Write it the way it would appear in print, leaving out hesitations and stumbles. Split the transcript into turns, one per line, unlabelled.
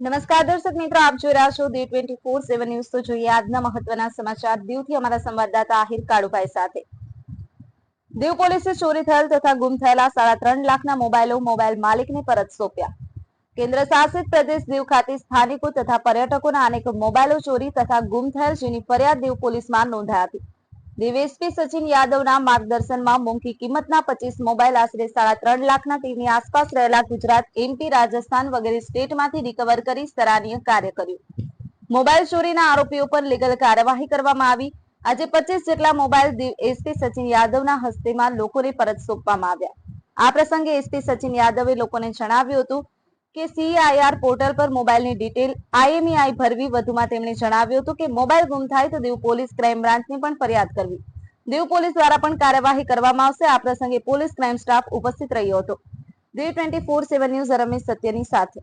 નમસ્કાર દર્શક મિત્રો, આપ જોઈ રહ્યા છો D24/7 ન્યૂઝ। તો જોઈએ આજના મહત્વના સમાચાર દીવથી અમારા સંવાદદાતા આહિર કાળુભાઈ સાથે। દીવ પોલીસે ચોરી થયેલ તથા ગુમ થયેલા 3.5 લાખના મોબાઈલ માલિકને પરત સોંપ્યા। કેન્દ્ર શાસિત પ્રદેશ દીવ ખાતે સ્થાનિકો તથા પર્યટકોના અનેક મોબાઈલો ચોરી તથા ગુમ થયેલ જેની ફરિયાદ દીવ પોલીસમાં નોંધાઈ હતી। દીવ એસપી સચિન યાદવના માર્ગદર્શનમાં મોંઘી કિંમતના 25 મોબાઈલ આશરે 3.5 લાખના તેની આસપાસ રહેલા ગુજરાત, MP, રાજસ્થાન વગેરે સ્ટેટમાંથી રિકવર કરી સરાહનીય કાર્ય કર્યું। મોબાઈલ ચોરીના આરોપીઓ પર લીગલ કાર્યવાહી કરવામાં આવી। આજે 25 જેટલા મોબાઈલ દીવ એસપી સચિન યાદવના હસ્તેમાં લોકોને પરત સોંપવામાં આવ્યા। આ પ્રસંગે એસપી સચિન યાદવે લોકોને જણાવ્યું હતું કે CIR પોર્ટલ પર મોબાઈલની ડિટેલ IMEI ભરવી। વધુમાં તેમણે જણાવ્યું હતું કે મોબાઈલ ગુમ થાય તો દીવ પોલીસ ક્રાઇમ બ્રાન્ચની પણ ફરિયાદ કરવી। દીવ પોલીસ દ્વારા પણ કાર્યવાહી કરવામાં આવશે। આ પ્રસંગે પોલીસ ક્રાઇમ સ્ટાફ ઉપસ્થિત રહ્યો હતો। D24/7 ન્યૂઝ રમેશ સત્યની સાથે।